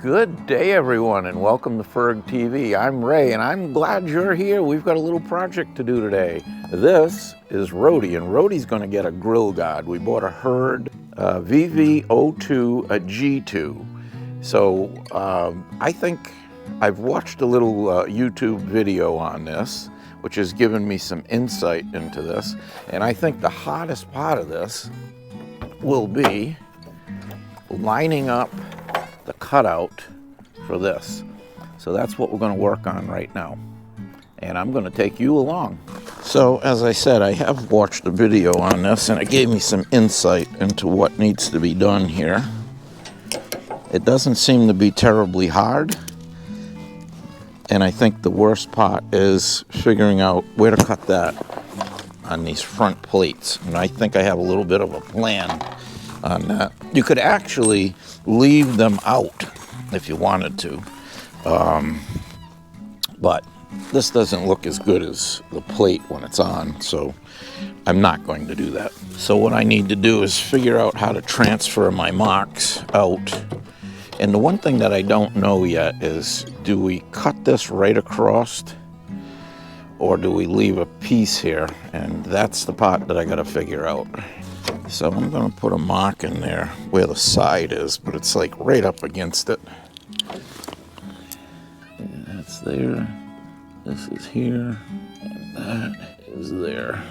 Good day, everyone, and welcome to Ferg TV. I'm Ray, and I'm glad you're here. We've got a little project to do today. This is Rhody, and Rhody's going to get a grill guard. We bought a Herd VV02, a G2. So I think I've watched a little YouTube video on this, which has given me some insight into this. And I think the hardest part of this will be lining up the cutout for this. So that's what we're going to work on right now. And I'm going to take you along. So as I said, I have watched a video on this and it gave me some insight into what needs to be done here. It doesn't seem to be terribly hard. And I think the worst part is figuring out where to cut that on these front plates. And I think I have a little bit of a plan on that. You could actually leave them out if you wanted to, but this doesn't look as good as the plate when it's on, so I'm not going to do that. So what I need to do is figure out how to transfer my marks out. And the one thing that I don't know yet is, do we cut this right across or do we leave a piece here? And that's the part that I got to figure out. So I'm going to put a mark in there where the side is, but it's like right up against it. And that's there. This is here. And that is there.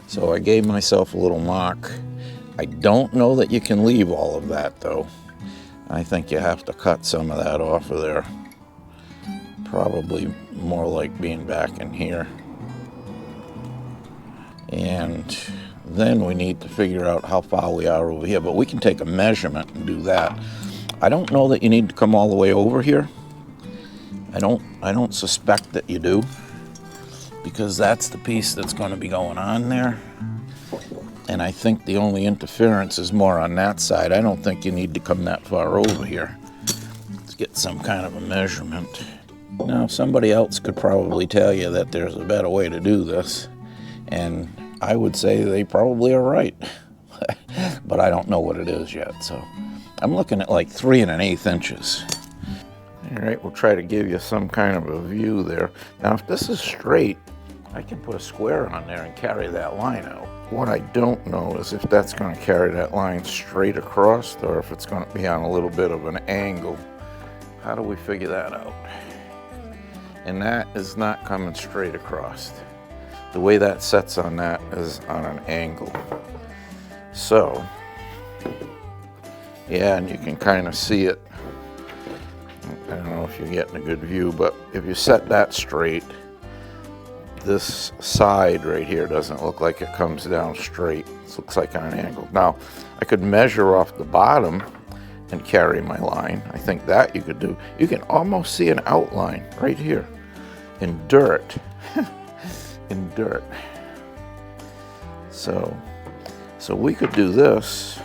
So I gave myself a little mark. I don't know that you can leave all of that though. I think you have to cut some of that off of there. Probably more like being back in here. And then we need to figure out how far we are over here, but we can take a measurement and do that. I don't know that you need to come all the way over here. I don't suspect that you do, because that's the piece that's going to be going on there. And I think the only interference is more on that side. I don't think you need to come that far over here. Let's get some kind of a measurement. Now, somebody else could probably tell you that there's a better way to do this. And I would say they probably are right, but I don't know what it is yet. So I'm looking at like 3 1/8 inches. All right, we'll try to give you some kind of a view there. Now, if this is straight, I can put a square on there and carry that line out. What I don't know is if that's going to carry that line straight across or if it's going to be on a little bit of an angle. How do we figure that out? And that is not coming straight across. The way that sets on that is on an angle. So, yeah, and you can kind of see it. I don't know if you're getting a good view, but if you set that straight, this side right here doesn't look like it comes down straight. It looks like on an angle. Now, I could measure off the bottom and carry my line. I think that you could do. You can almost see an outline right here in dirt. In dirt. So we could do this,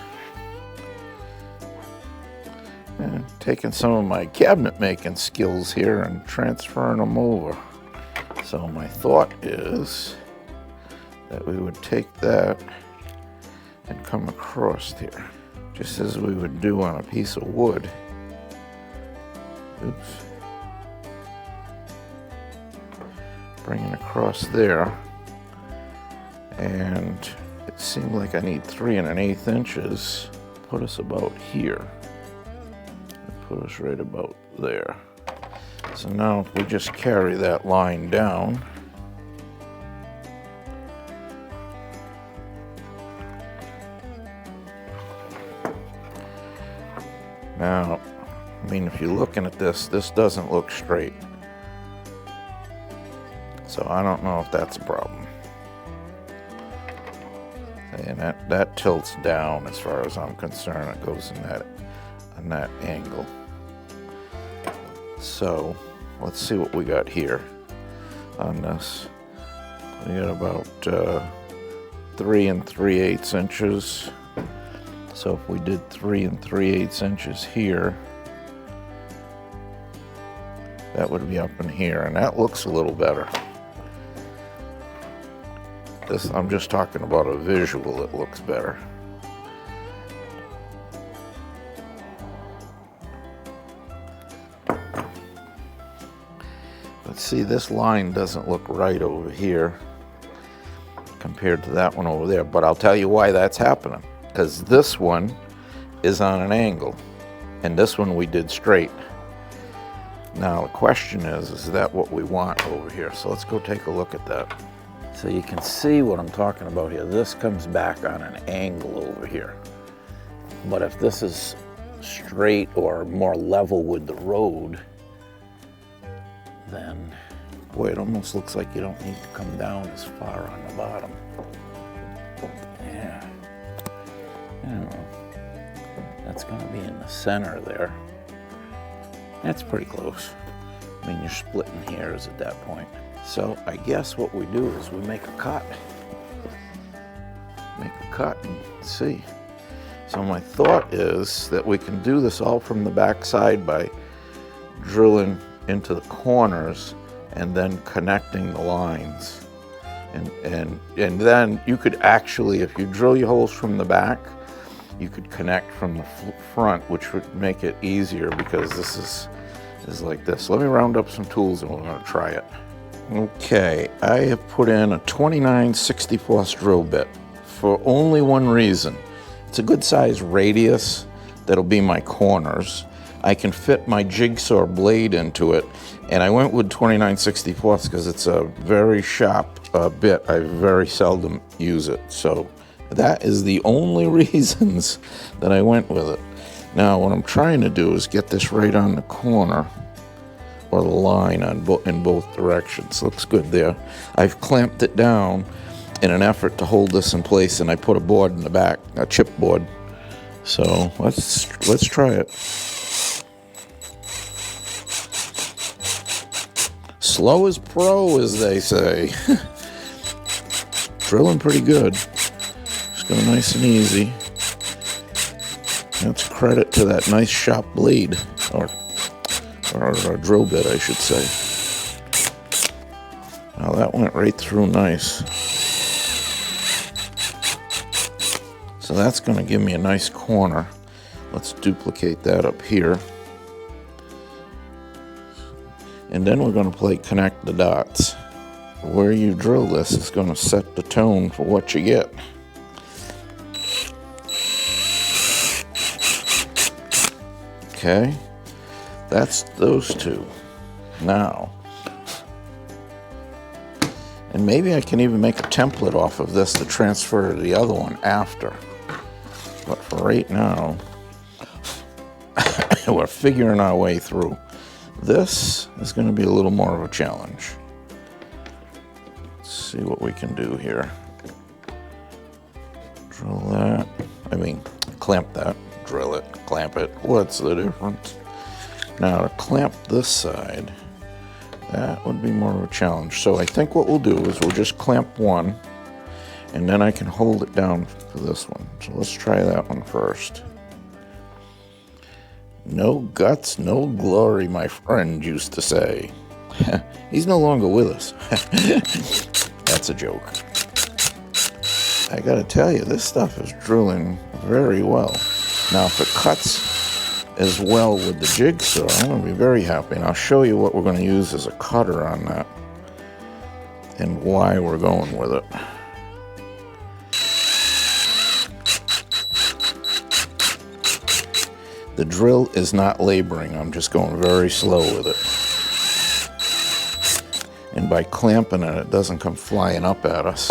and taking some of my cabinet making skills here and transferring them over. So my thought is that we would take that and come across here, just as we would do on a piece of wood. Oops. Bring it across there, and it seemed like I need 3 1/8 inches. Put us about here. Put us right about there. So now if we just carry that line down, now, I mean, if you're looking at this, this doesn't look straight. So I don't know if that's a problem. And that tilts down as far as I'm concerned. It goes in that angle. So let's see what we got here on this. We got about 3 3/8 inches. So if we did 3 3/8 inches here, that would be up in here, and that looks a little better. I'm just talking about a visual, it looks better. see this line doesn't look right over here compared to that one over there, but I'll tell you why that's happening. Because this one is on an angle, and this one we did straight. Now the question is that what we want over here? So let's go take a look at that. So you can see what I'm talking about here. This comes back on an angle over here. But if this is straight or more level with the road, then, boy, it almost looks like you don't need to come down as far on the bottom. Yeah. I don't know. That's gonna be in the center there. That's pretty close. I mean, you're splitting hairs at that point. So I guess what we do is we make a cut. Make a cut and see. So my thought is that we can do this all from the back side by drilling into the corners and then connecting the lines. And then you could actually, if you drill your holes from the back, you could connect from the front, which would make it easier because this is like this. Let me round up some tools and we're gonna try it. Okay, I have put in a 29/64 drill bit for only one reason. It's a good size radius that'll be my corners. I can fit my jigsaw blade into it, and I went with 29/64 because it's a very sharp bit. I very seldom use it, so that is the only reasons that I went with it. Now what I'm trying to do is get this right on the corner, or the line in both directions. Looks good there. I've clamped it down in an effort to hold this in place, and I put a board in the back, a chipboard. So let's try it. Slow as pro, as they say. Drilling pretty good. Just go nice and easy. That's credit to that nice sharp blade, or drill bit, I should say. Now that went right through nice. So that's going to give me a nice corner. Let's duplicate that up here. And then we're going to connect the dots. Where you drill this is going to set the tone for what you get. Okay, that's those two. Now, and maybe I can even make a template off of this to transfer to the other one after. But for right now, we're figuring our way through. This is going to be a little more of a challenge. Let's see what we can do here. Drill that. Clamp that. Drill it. Clamp it. What's the difference? Now to clamp this side, that would be more of a challenge. So I think what we'll do is we'll just clamp one, and then I can hold it down for this one. So let's try that one first. No guts, no glory, my friend used to say. He's no longer with us. That's a joke. I gotta tell you, this stuff is drilling very well. Now, if it cuts as well with the jigsaw, I'm gonna be very happy. And I'll show you what we're gonna use as a cutter on that and why we're going with it. The drill is not laboring. I'm just going very slow with it. And by clamping it, it doesn't come flying up at us.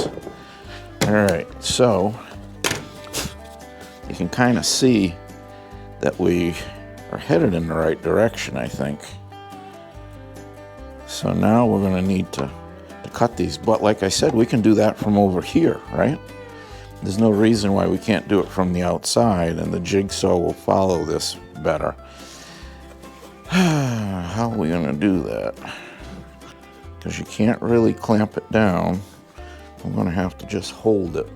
All right, so you can kind of see that we are headed in the right direction, I think. So now we're going to need to cut these. But like I said, we can do that from over here, right? There's no reason why we can't do it from the outside, and the jigsaw will follow this better. How are we going to do that? Because you can't really clamp it down. I'm going to have to just hold it.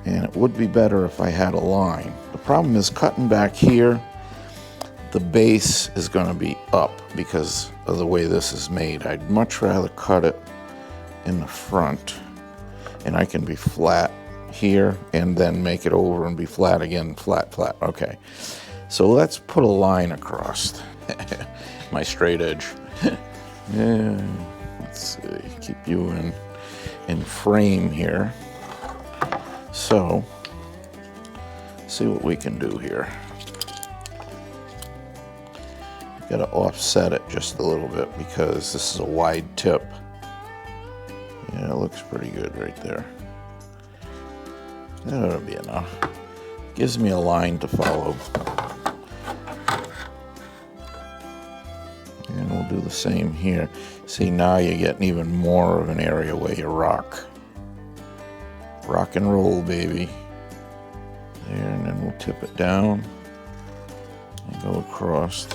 And it would be better if I had a line. The problem is cutting back here, the base is going to be up because of the way this is made. I'd much rather cut it in the front, and I can be flat here and then make it over and be flat again, flat, flat. Okay, so let's put a line across my straight edge. Yeah, let's see, keep you in frame here. So, see what we can do here. Got to offset it just a little bit because this is a wide tip. Yeah, it looks pretty good right there. That ought to be enough. Gives me a line to follow. And we'll do the same here. See, now you're getting even more of an area where you rock. Rock and roll, baby. There, and then we'll tip it down and go across.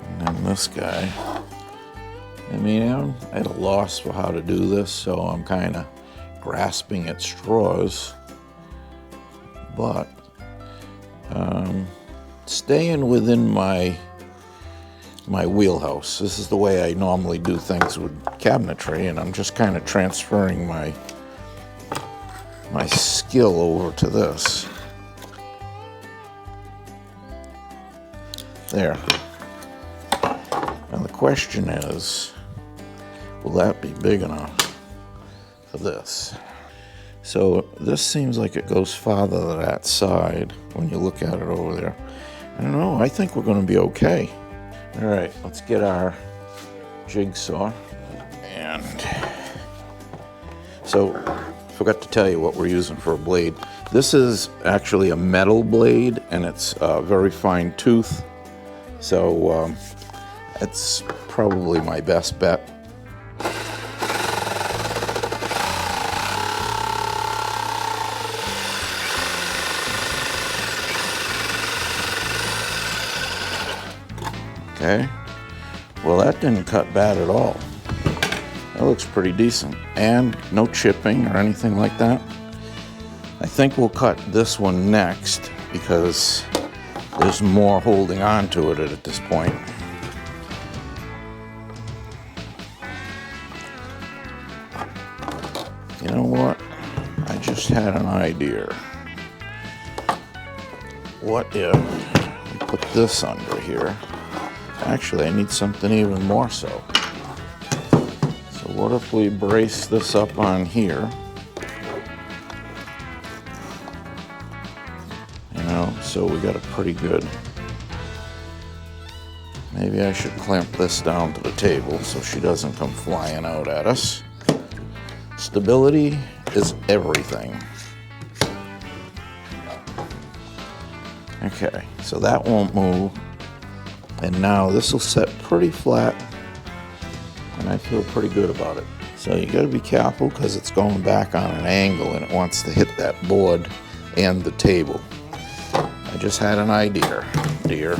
And then this guy. I mean, I'm at a loss for how to do this, so I'm kind of grasping at straws. But staying within my wheelhouse. This is the way I normally do things with cabinetry, and I'm just kind of transferring my skill over to this. There. Now the question is, will that be big enough for this? So this seems like it goes farther to that side when you look at it over there. I don't know, I think we're going to be okay. All right, let's get our jigsaw. And so, forgot to tell you what we're using for a blade. This is actually a metal blade, and it's a very fine tooth. So it's probably my best bet. Okay, well that didn't cut bad at all. That looks pretty decent. And no chipping or anything like that. I think we'll cut this one next because there's more holding on to it at this point. You know what? I just had an idea. What if we put this under here? Actually, I need something even more so. So what if we brace this up on here? You know, so we got a pretty good... Maybe I should clamp this down to the table so she doesn't come flying out at us. Stability is everything. Okay, so that won't move. And now this will set pretty flat, and I feel pretty good about it. So you gotta be careful because it's going back on an angle and it wants to hit that board and the table. I just had an idea, dear.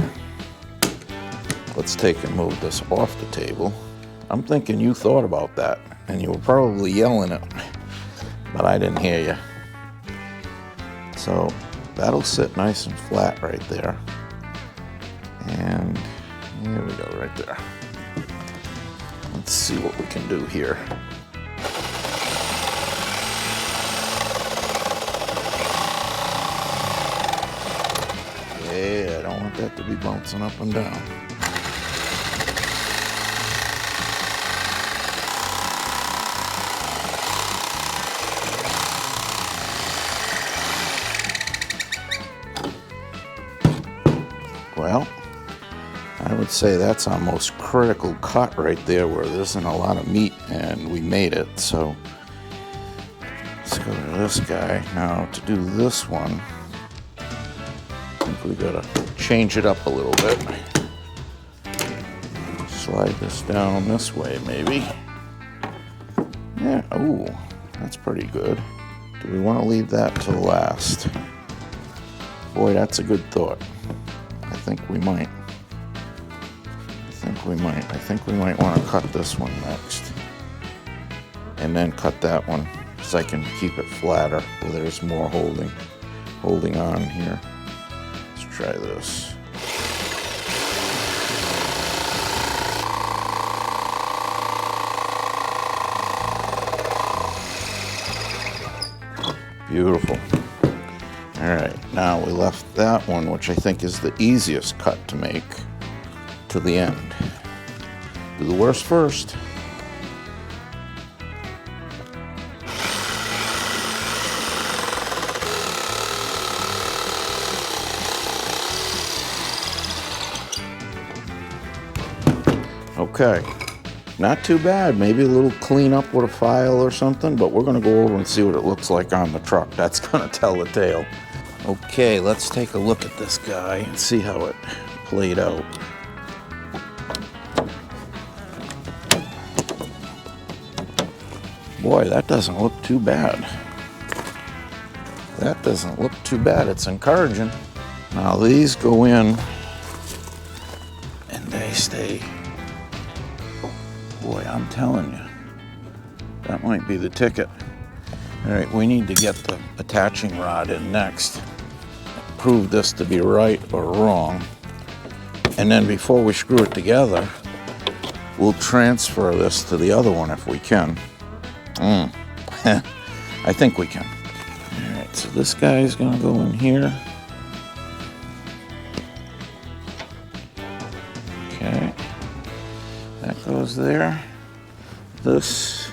Let's take and move this off the table. I'm thinking you thought about that, and you were probably yelling it, but I didn't hear you. So that'll sit nice and flat right there. And there we go, right there. Let's see what we can do here. Yeah, I don't want that to be bouncing up and down. Well, I would say that's our most critical cut right there where there isn't a lot of meat, and we made it. So let's go to this guy. Now to do this one, I think we gotta change it up a little bit. Slide this down this way maybe. Yeah, ooh, that's pretty good. Do we want to leave that till last? Boy, that's a good thought. I think we might. I think we might want to cut this one next. And then cut that one so I can keep it flatter where there's more holding on here. Let's try this. Beautiful. All right, now we left that one, which I think is the easiest cut to make, to the end. Do the worst first. Okay, not too bad. Maybe a little cleanup with a file or something, but we're gonna go over and see what it looks like on the truck. That's gonna tell the tale. Okay, let's take a look at this guy and see how it played out. Boy, that doesn't look too bad. That doesn't look too bad. It's encouraging. Now these go in and they stay. Boy, I'm telling you, that might be the ticket. All right, we need to get the attaching rod in next. Prove this to be right or wrong. And then before we screw it together, we'll transfer this to the other one if we can. I think we can. All right, so this guy's gonna go in here. Okay, that goes there. This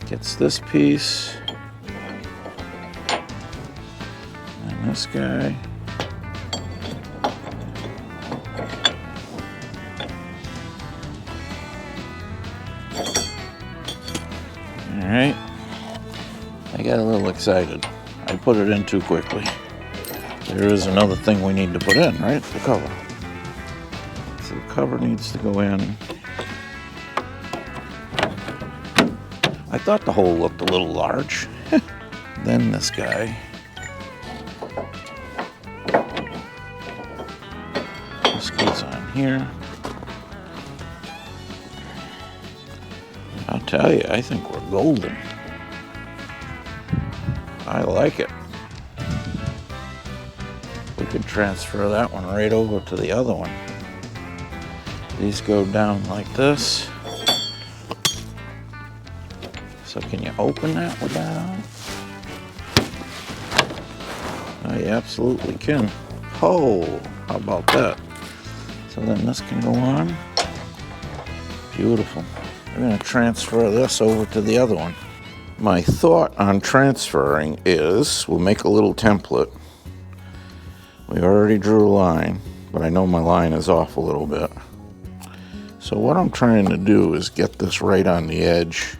gets this piece. And this guy. All right, I got a little excited. I put it in too quickly. There is another thing we need to put in, right? The cover. So the cover needs to go in. I thought the hole looked a little large. Then this guy. This goes on here. I'll tell you, I think we're golden. I like it. We could transfer that one right over to the other one. These go down like this. So can you open that with that on? Oh, you absolutely can. Oh, how about that? So then this can go on. Beautiful. We're going to transfer this over to the other one. My thought on transferring is we'll make a little template. We already drew a line, but I know my line is off a little bit. So what I'm trying to do is get this right on the edge,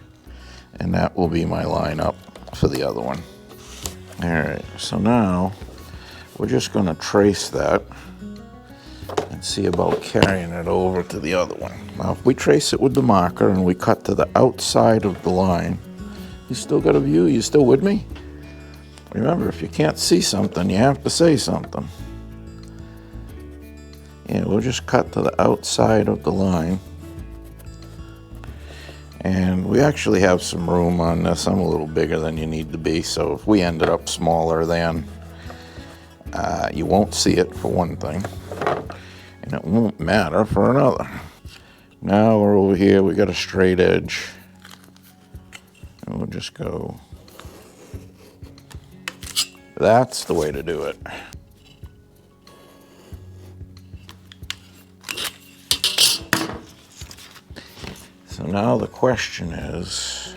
and that will be my line up for the other one. All right, so now we're just going to trace that and see about carrying it over to the other one. Now, if we trace it with the marker and we cut to the outside of the line, you still got a view? You still with me? Remember, if you can't see something, you have to say something. Yeah, we'll just cut to the outside of the line. And we actually have some room on this. I'm a little bigger than you need to be, so if we ended up smaller than, you won't see it for one thing, and it won't matter for another. Now we're over here, we got a straight edge, and we'll just go. That's the way to do it. So now the question is,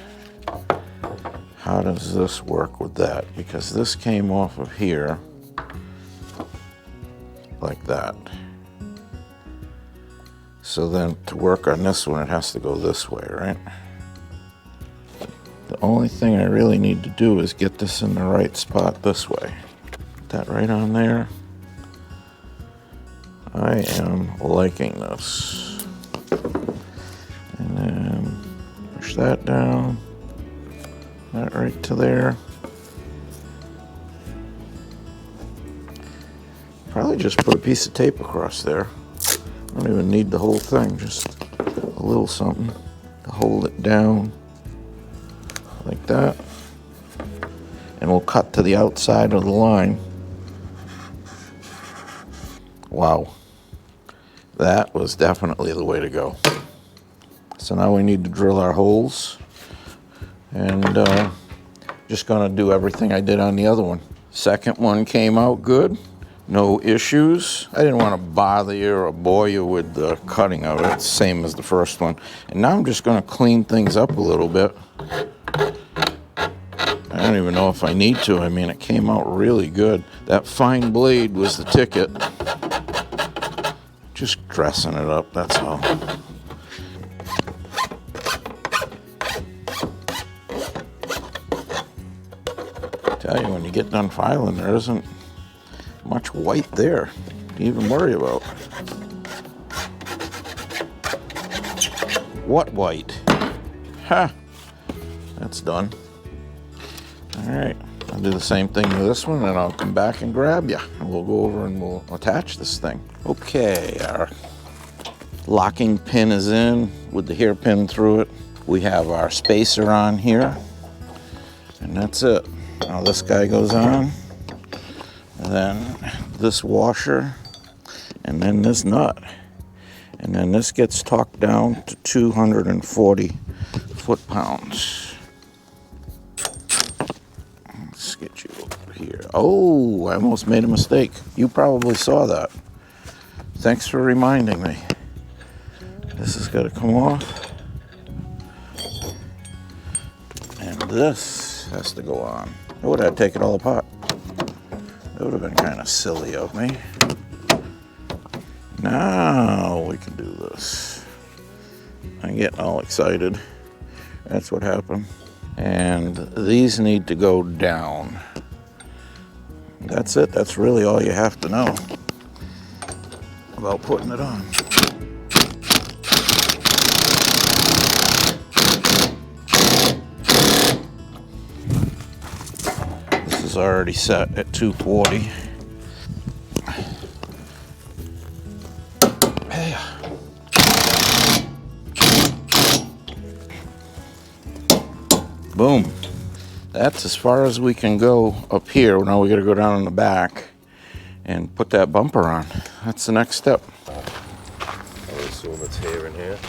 how does this work with that? Because this came off of here like that. So then to work on this one, it has to go this way, right? The only thing I really need to do is get this in the right spot this way. Put that right on there. I am liking this. And then push that down. That right to there. Probably just put a piece of tape across there. I don't even need the whole thing, just a little something to hold it down like that. And we'll cut to the outside of the line. Wow, that was definitely the way to go. So now we need to drill our holes, and just gonna do everything I did on the other one. Second one came out good. No issues. I didn't want to bother you or bore you with the cutting of it, same as the first one. And now I'm just going to clean things up a little bit. I don't even know if I need to. I mean, it came out really good. That fine blade was the ticket. Just dressing it up, that's all. I tell you, when you get done filing, there isn't much white there to even worry about. What white? Ha! That's done. All right, I'll do the same thing with this one, and I'll come back and grab you. And we'll go over and we'll attach this thing. Okay, our locking pin is in with the hairpin through it. We have our spacer on here, and that's it. Now this guy goes on, and then this washer, and then this nut. And then this gets torqued down to 240 foot-pounds. Let's get you over here. Oh, I almost made a mistake. You probably saw that. Thanks for reminding me. This has got to come off. And this has to go on. I would have taken it all apart. That would have been kind of silly of me. Now we can do this. I'm getting all excited. That's what happened. And these need to go down. That's it. That's really all you have to know about putting it on. This is already set at 240. Boom. That's as far as we can go up here. Now we got to go down in the back and put that bumper on. That's the next step. I assume it's here and here.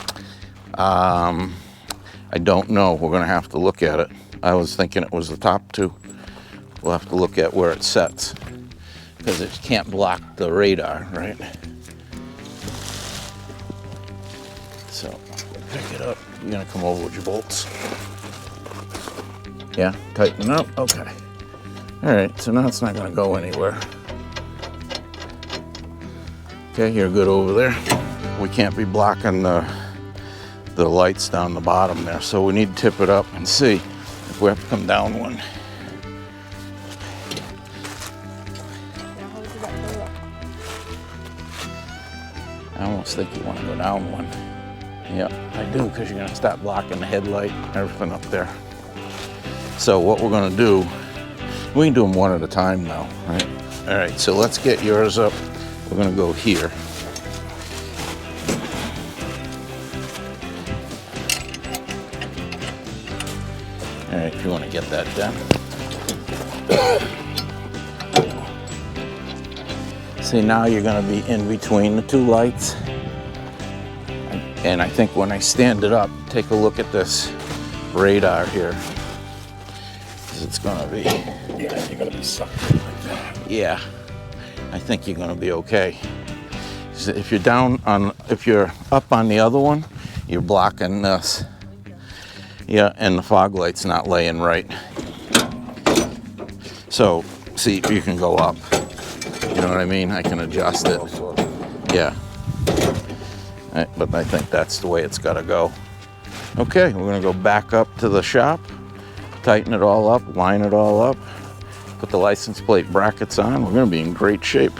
I don't know. We're going to have to look at it. I was thinking it was the top two. We'll have to look at where it sets because it can't block the radar, right? So pick it up. You're going to come over with your bolts. Yeah, tighten up. Okay. All right, so now it's not going to go anywhere. Okay, you're good over there. We can't be blocking the lights down the bottom there, so we need to tip it up and see if we have to come down one. I almost think you want to go down one. Yep, I do, because you're going to start blocking the headlight and everything up there. So what we're going to do, we can do them one at a time now, right? All right, so let's get yours up. We're going to go here. All right, if you want to get that done. See, now you're going to be in between the two lights. And I think when I stand it up, take a look at this radar here. It's gonna be. Yeah, you're gonna be sucked in like that. Yeah, I think you're gonna be okay. So if you're if you're up on the other one, you're blocking this. Yeah, and the fog light's not laying right. So, see, you can go up. You know what I mean? I can adjust it. Yeah. But I think that's the way it's gotta go. Okay, we're gonna go back up to the shop. Tighten it all up, line it all up, put the license plate brackets on. We're going to be in great shape.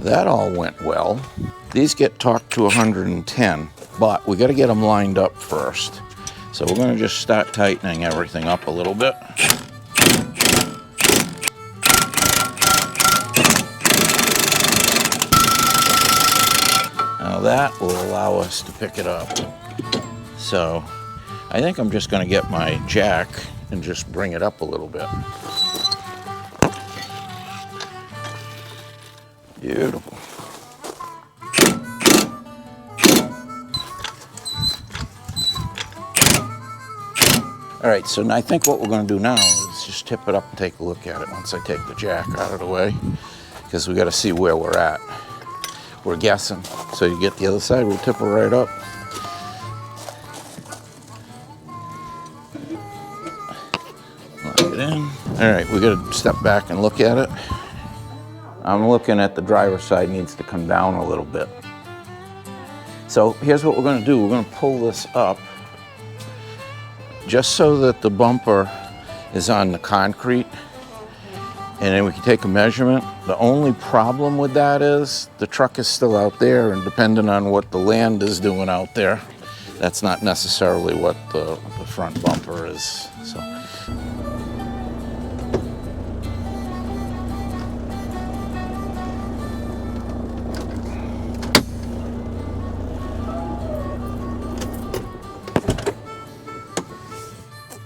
That all went well. These get torqued to 110, but we got to get them lined up first. So we're going to just start tightening everything up a little bit. Now that will allow us to pick it up. So I think I'm just going to get my jack and just bring it up a little bit. Beautiful. All right, so I think what we're going to do now is just tip it up and take a look at it once I take the jack out of the way. because we got to see where we're at. We're guessing. So you get the other side, we'll tip her right up. Lock it in. All right, we got to step back and look at it. I'm looking at the driver's side, needs to come down a little bit. So here's what we're going to do. We're going to pull this up just so that the bumper is on the concrete, and then we can take a measurement. The only problem with that is the truck is still out there, and depending on what the land is doing out there, that's not necessarily what the front bumper is. So.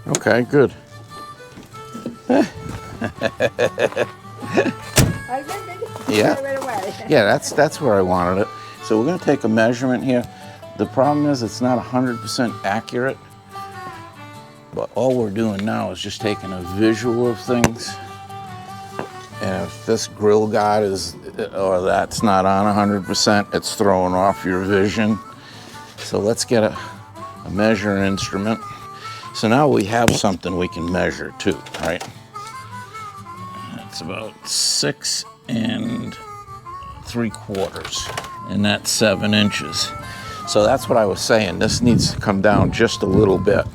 Okay, good. Yeah. Yeah, that's where I wanted it. So we're going to take a measurement here. The problem is it's not 100% accurate, but all we're doing now is just taking a visual of things. And if this grill guard is, or that's not on 100%, it's throwing off your vision. So let's get a measuring instrument. So now we have something we can measure too, right? It's about 6 3/4, and that's 7 inches. So that's what I was saying. This needs to come down just a little bit.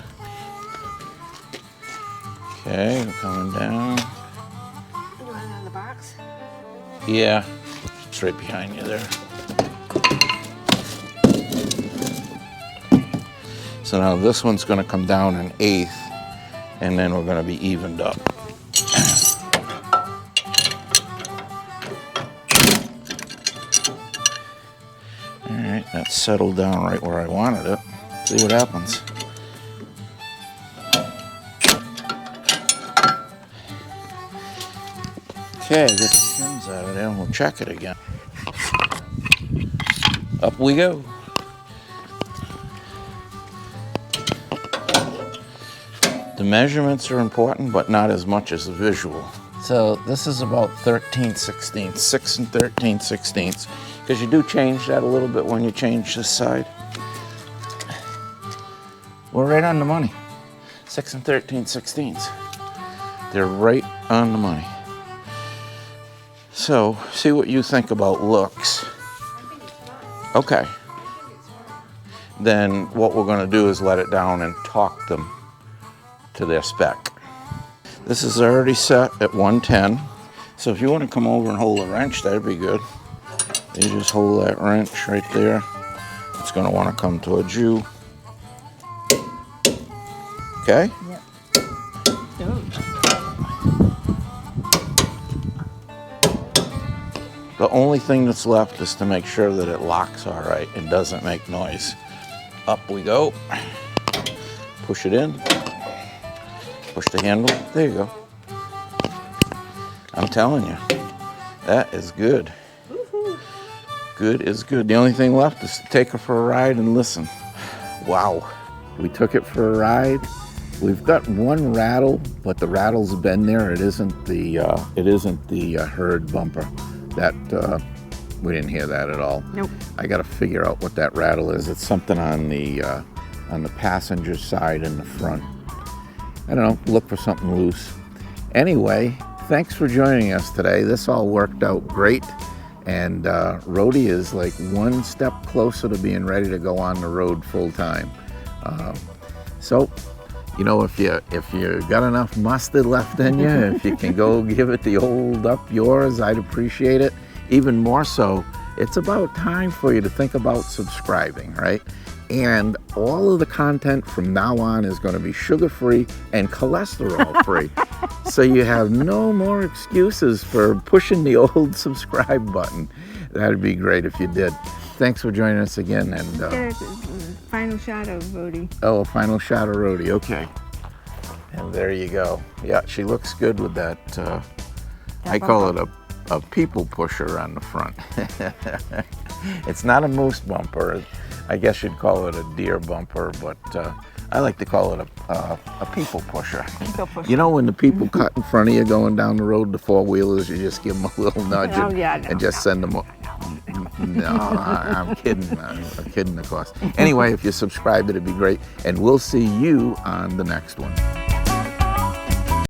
Okay, we're coming down. You want it on the box? Yeah, it's right behind you there. So now this one's going to come down 1/8, and then we're going to be evened up. All right, that's settled down right where I wanted it. See what happens. Okay, get the trims out of there and we'll check it again. Up we go. The measurements are important, but not as much as the visual. So this is about 13/16, 6 13/16, because you do change that a little bit when you change this side. We're right on the money. 6 13/16. They're right on the money. So see what you think about looks. Okay. Then what we're going to do is let it down and talk them to their spec. This is already set at 110. So if you want to come over and hold a wrench, that'd be good. You just hold that wrench right there. It's going to want to come towards you. Okay? Yep. The only thing that's left is to make sure that it locks all right and doesn't make noise. Up we go. Push it in. Push the handle. There you go. I'm telling you, that is good. Woohoo. Good is good. The only thing left is to take her for a ride and listen. Wow. We took it for a ride. We've got one rattle, but the rattle's been there. It isn't the herd bumper. That we didn't hear that at all. Nope. I got to figure out what that rattle is. It's something on the passenger side in the front. I don't know. Look for something loose. Anyway, thanks for joining us today. This all worked out great, and Rhody is like one step closer to being ready to go on the road full time. So, you know, if you got enough mustard left in you, if you can go give it the old up yours, I'd appreciate it. Even more so, it's about time for you to think about subscribing, right? And all of the content from now on is going to be sugar-free and cholesterol-free. So you have no more excuses for pushing the old subscribe button. That'd be great if you did. Thanks for joining us again. And Get a final shot of Rhody. oh, a final shot of Rhody. Okay. And there you go. Yeah, she looks good with that. I call it a people pusher on the front. It's not a moose bumper. I guess you'd call it a deer bumper, but I like to call it a people pusher. People pusher. You know when the people cut in front of you going down the road, the four-wheelers, you just give them a little nudge Oh, yeah, no, and just send them. No, I'm kidding. I'm kidding, of course. Anyway, if you subscribe, it'd be great. And we'll see you on the next one.